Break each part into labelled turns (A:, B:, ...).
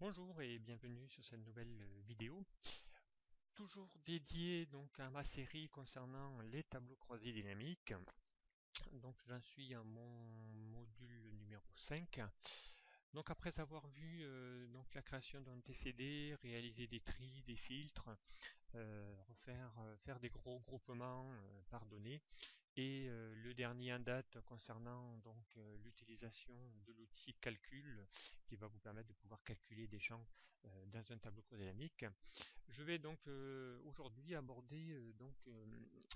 A: Bonjour et bienvenue sur cette nouvelle vidéo, toujours dédiée donc à ma série concernant les tableaux croisés dynamiques. Donc j'en suis à mon module numéro 5. Donc après avoir vu donc la création d'un TCD, réaliser des tris, des filtres, faire des gros groupements par données, et le dernier en date concernant donc l'utilisation de l'outil calcul qui va vous permettre de pouvoir calculer des champs dans un tableau dynamique. Je vais donc aujourd'hui aborder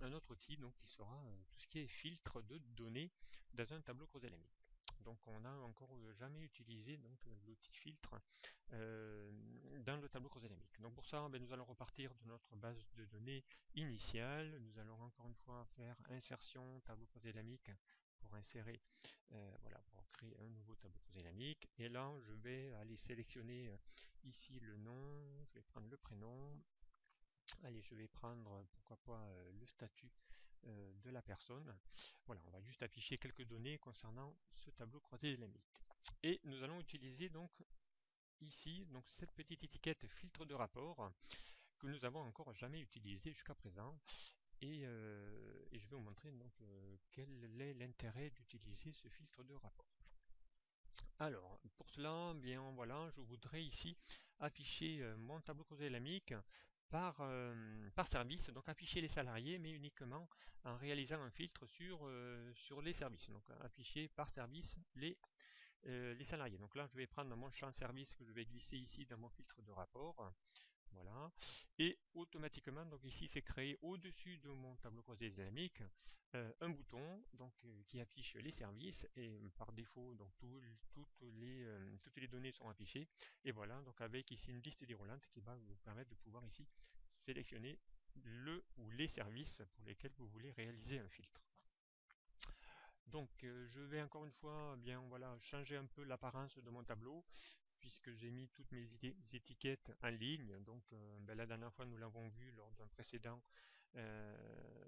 A: un autre outil donc, qui sera tout ce qui est filtre de données dans un tableau dynamique. Donc on n'a encore jamais utilisé l'outil filtre euh, dans le tableau dynamique. Donc pour ça, nous allons repartir de notre base de données initiale. Nous allons encore une fois faire insertion tableau dynamique pour insérer, voilà, pour créer un nouveau tableau dynamique. Et là, je vais aller sélectionner ici le nom, je vais prendre le prénom. Allez, je vais prendre, pourquoi pas, le statut de la personne. Voilà, on va juste afficher quelques données concernant ce tableau croisé dynamique. Et nous allons utiliser donc ici donc cette petite étiquette filtre de rapport que nous avons encore jamais utilisée jusqu'à présent. Et je vais vous montrer donc quel est l'intérêt d'utiliser ce filtre de rapport. Alors, pour cela, bien voilà, je voudrais ici afficher mon tableau croisé dynamique par service, donc afficher les salariés, mais uniquement en réalisant un filtre sur les services. Donc afficher par service les salariés. Donc là, je vais prendre mon champ service que je vais glisser ici dans mon filtre de rapport. Voilà. Et automatiquement, donc ici, c'est créé au-dessus de mon tableau croisé dynamique un bouton qui affiche les services et par défaut, donc toutes les données sont affichées. Et voilà, donc avec ici une liste déroulante qui va vous permettre de pouvoir ici sélectionner le ou les services pour lesquels vous voulez réaliser un filtre. Donc je vais encore une fois bien voilà changer un peu l'apparence de mon tableau puisque j'ai mis toutes mes étiquettes en ligne. Donc la dernière fois nous l'avons vu lors d'un précédent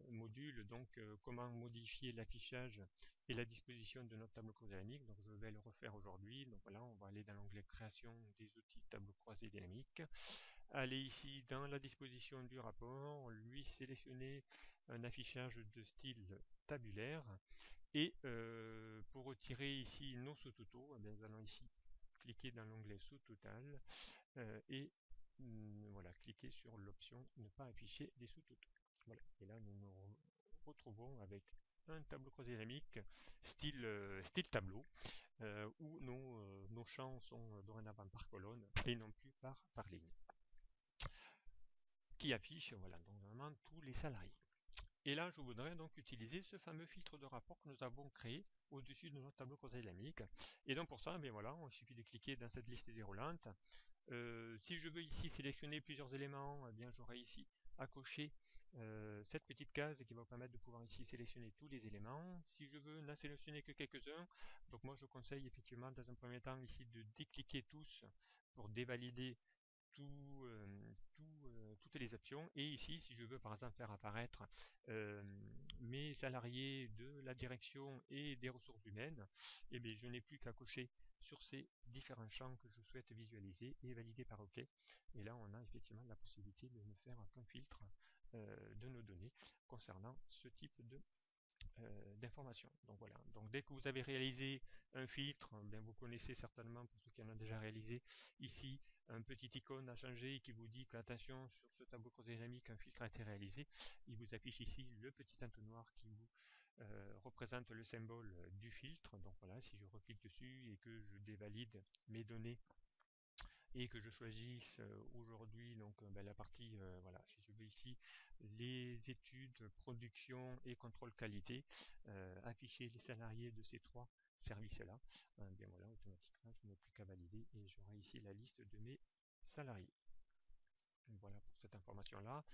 A: module, donc comment modifier l'affichage et la disposition de notre tableau croisé dynamique. Donc je vais le refaire aujourd'hui. Donc voilà, on va aller dans l'onglet création des outils tableau croisé dynamique. Aller ici dans la disposition du rapport, lui sélectionner un affichage de style tabulaire. Et pour retirer ici nos sous-totaux, nous allons ici cliquer dans l'onglet sous-total et voilà, cliquer sur l'option ne pas afficher les sous-totaux. Voilà. Et là, nous nous retrouvons avec un tableau croisé dynamique style tableau où nos champs sont dorénavant par colonne et non plus par ligne qui affiche voilà, donc vraiment tous les salariés. Et là, je voudrais donc utiliser ce fameux filtre de rapport que nous avons créé au-dessus de notre tableau croisé dynamique. Et donc pour ça, voilà, il suffit de cliquer dans cette liste déroulante. Si je veux ici sélectionner plusieurs éléments, j'aurai ici à cocher cette petite case qui va vous permettre de pouvoir ici sélectionner tous les éléments. Si je veux n'en sélectionner que quelques-uns, donc moi je conseille effectivement dans un premier temps ici de décliquer tous pour dévalider toutes les options. Et ici, si je veux par exemple faire apparaître euh, mes salariés de la direction et des ressources humaines, et bien, je n'ai plus qu'à cocher sur ces différents champs que je souhaite visualiser et valider par OK. Et là, on a effectivement la possibilité de ne faire qu'un filtre de nos données concernant ce type d'informations. Donc voilà. Donc dès que vous avez réalisé un filtre, vous connaissez certainement, pour ceux qui en ont déjà réalisé, ici un petit icône à changer qui vous dit qu'attention, sur ce tableau croisé dynamique, un filtre a été réalisé. Il vous affiche ici le petit entonnoir qui vous représente le symbole du filtre. Donc voilà, si je reclique dessus et que je dévalide mes données et que je choisisse aujourd'hui la partie, voilà, si je veux ici les études, production et contrôle qualité, afficher les salariés de ces trois services-là, bien voilà, automatiquement je n'ai plus qu'à valider et j'aurai ici la liste de mes salariés. Voilà pour cette information-là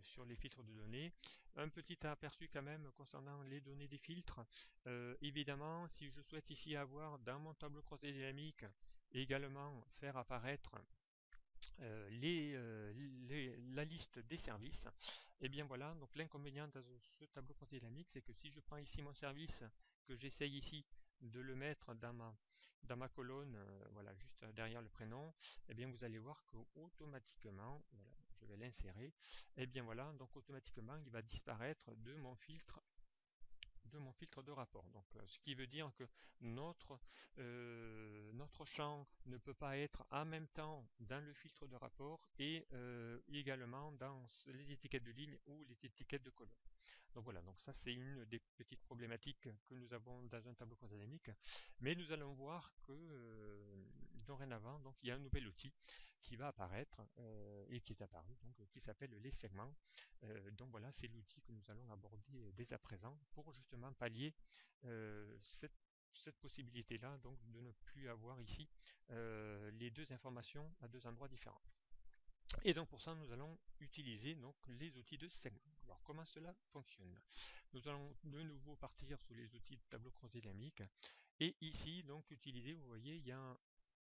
A: sur les filtres de données. Un petit aperçu quand même concernant les données des filtres. Évidemment, si je souhaite ici avoir dans mon tableau croisé dynamique également faire apparaître la liste des services. Et bien voilà, donc l'inconvénient de ce tableau croisé dynamique, c'est que si je prends ici mon service, que j'essaye ici de le mettre dans ma colonne, voilà, juste derrière le prénom, et bien vous allez voir que automatiquement, voilà, je vais l'insérer, et bien voilà, donc automatiquement il va disparaître de mon filtre de rapport. Donc, ce qui veut dire que notre champ ne peut pas être en même temps dans le filtre de rapport et également dans les étiquettes de ligne ou les étiquettes de colonne. Donc voilà, donc ça c'est une des petites problématiques que nous avons dans un tableau croisé-dynamique. Mais nous allons voir que dorénavant, donc il y a un nouvel outil qui va apparaître et qui est apparu, donc qui s'appelle les segments. Donc voilà, c'est l'outil que nous allons aborder dès à présent pour justement pallier cette possibilité-là, donc de ne plus avoir ici les deux informations à deux endroits différents. Et donc pour ça, nous allons utiliser donc les outils de segment. Alors comment cela fonctionne? Nous allons de nouveau partir sur les outils de tableau croisé dynamique et ici donc utiliser, vous voyez, il y a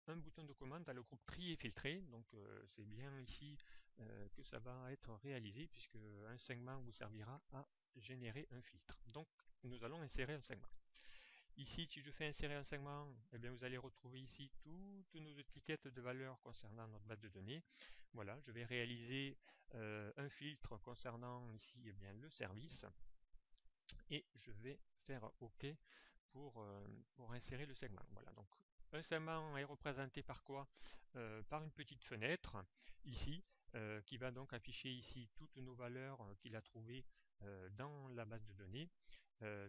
A: un bouton de commande dans le groupe tri et filtrer. Donc c'est bien ici que ça va être réalisé puisque un segment vous servira à générer un filtre. Donc nous allons insérer un segment. Ici, si je fais insérer un segment, eh bien, vous allez retrouver ici toutes nos étiquettes de valeurs concernant notre base de données. Voilà, je vais réaliser un filtre concernant ici eh bien, le service et je vais faire OK pour insérer le segment. Voilà, donc un segment est représenté par quoi? Par une petite fenêtre ici qui va donc afficher ici toutes nos valeurs qu'il a trouvées dans la base de données.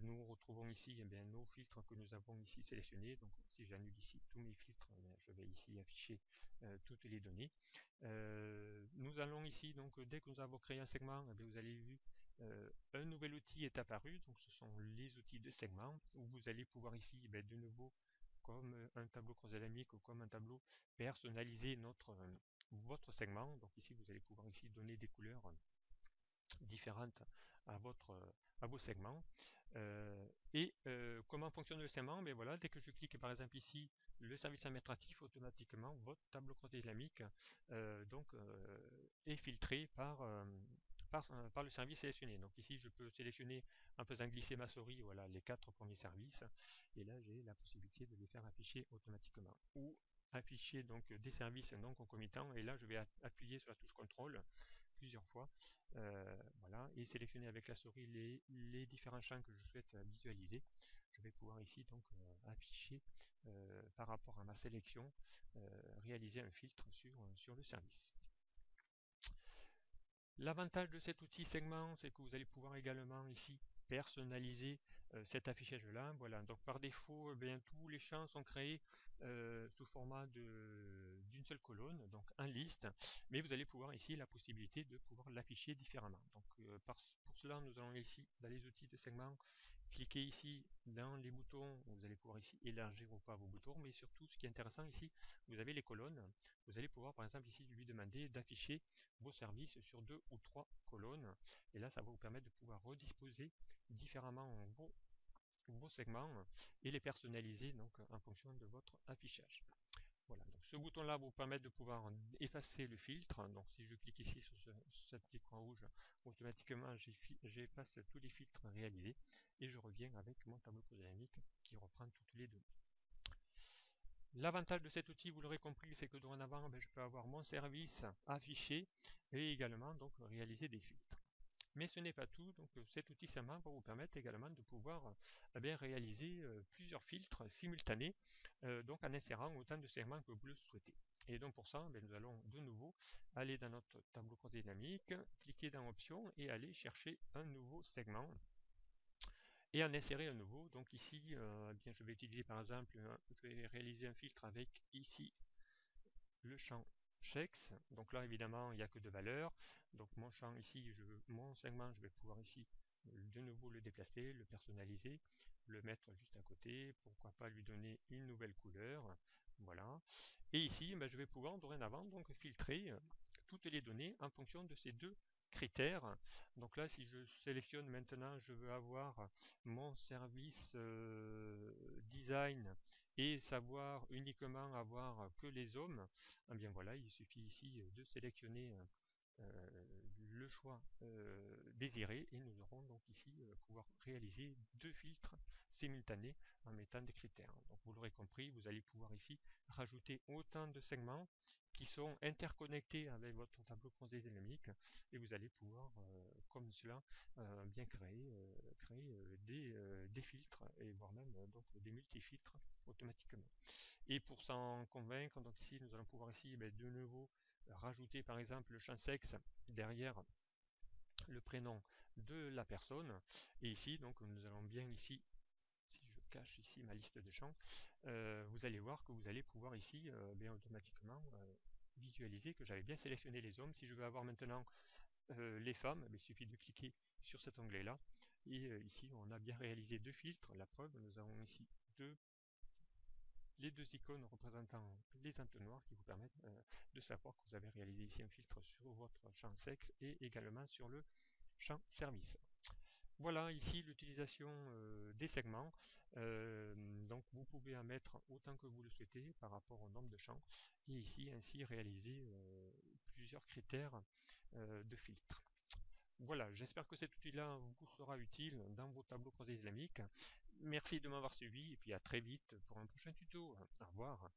A: Nous retrouvons ici eh bien, nos filtres que nous avons ici sélectionnés. Donc si j'annule ici tous mes filtres, eh bien, je vais ici afficher toutes les données. Nous allons ici, donc dès que nous avons créé un segment, eh bien, vous allez vu un nouvel outil est apparu, donc ce sont les outils de segment, où vous allez pouvoir ici eh bien, de nouveau, comme un tableau croisé dynamique ou comme un tableau, personnaliser votre segment. Donc ici vous allez pouvoir ici donner des couleurs différentes à vos segments. Comment fonctionne le segment? Ben voilà, dès que je clique par exemple ici le service administratif, automatiquement votre tableau croisé dynamique est filtré par le service sélectionné. Donc ici je peux sélectionner en faisant glisser ma souris, voilà, les 4 premiers services, et là j'ai la possibilité de les faire afficher automatiquement. Ou afficher donc des services non concomitants, et là je vais appuyer sur la touche contrôle plusieurs fois, voilà, et sélectionner avec la souris les différents champs que je souhaite visualiser. Je vais pouvoir ici donc afficher par rapport à ma sélection, réaliser un filtre sur le service. L'avantage de cet outil segment, c'est que vous allez pouvoir également ici personnaliser cet affichage là. Voilà, donc par défaut, eh bien, tous les champs sont créés sous format d'une seule colonne, donc en liste, mais vous allez pouvoir ici la possibilité de pouvoir l'afficher différemment. Donc pour cela, nous allons ici dans les outils de segment, cliquez ici dans les boutons, vous allez pouvoir ici élargir ou pas vos boutons, mais surtout ce qui est intéressant ici, vous avez les colonnes, vous allez pouvoir par exemple ici lui demander d'afficher vos services sur 2 ou 3 colonnes, et là ça va vous permettre de pouvoir redisposer différemment vos segments et les personnaliser donc en fonction de votre affichage. Voilà, donc ce bouton là vous permet de pouvoir effacer le filtre. Donc si je clique ici sur ce petit coin rouge, automatiquement j'efface tous les filtres réalisés et je reviens avec mon tableau dynamique qui reprend toutes les données. L'avantage de cet outil, vous l'aurez compris, c'est que dorénavant je peux avoir mon service affiché et également donc réaliser des filtres. Mais ce n'est pas tout, donc cet outil segment va vous permettre également de pouvoir réaliser plusieurs filtres simultanés, donc en insérant autant de segments que vous le souhaitez. Et donc pour ça, nous allons de nouveau aller dans notre tableau croisé dynamique, cliquer dans Options et aller chercher un nouveau segment et en insérer un nouveau. Donc ici, bien, je vais utiliser par exemple, je vais réaliser un filtre avec ici le champ checks. Donc là évidemment il n'y a que deux valeurs, donc mon champ ici, mon segment, je vais pouvoir ici de nouveau le déplacer, le personnaliser, le mettre juste à côté, pourquoi pas lui donner une nouvelle couleur, voilà. Et ici je vais pouvoir dorénavant donc filtrer toutes les données en fonction de ces deux critères. Donc là, si je sélectionne maintenant, je veux avoir mon service design et savoir uniquement avoir que les hommes, eh bien voilà, il suffit ici de sélectionner le choix désiré et nous aurons donc ici pouvoir réaliser deux filtres simultanés en mettant des critères. Donc vous l'aurez compris, vous allez pouvoir ici rajouter autant de segments qui sont interconnectés avec votre tableau croisé dynamique et vous allez pouvoir comme cela bien créer des filtres et voire même donc des multifiltres automatiquement. Et pour s'en convaincre, donc ici nous allons pouvoir ici de nouveau rajouter par exemple le champ sexe derrière le prénom de la personne. Et ici donc nous allons bien ici, si je cache ici ma liste de champs, vous allez voir que vous allez pouvoir ici bien automatiquement visualiser que j'avais bien sélectionné les hommes. Si je veux avoir maintenant les femmes, il suffit de cliquer sur cet onglet là et ici on a bien réalisé deux filtres. La preuve, nous avons ici les deux icônes représentant les entonnoirs qui vous permettent de savoir que vous avez réalisé ici un filtre sur votre champ sexe et également sur le champ service. Voilà ici l'utilisation des segments. Donc vous pouvez en mettre autant que vous le souhaitez par rapport au nombre de champs et ici ainsi réaliser plusieurs critères de filtre. Voilà, j'espère que cet outil-là vous sera utile dans vos tableaux croisés dynamiques. Merci de m'avoir suivi et puis à très vite pour un prochain tuto. Au revoir.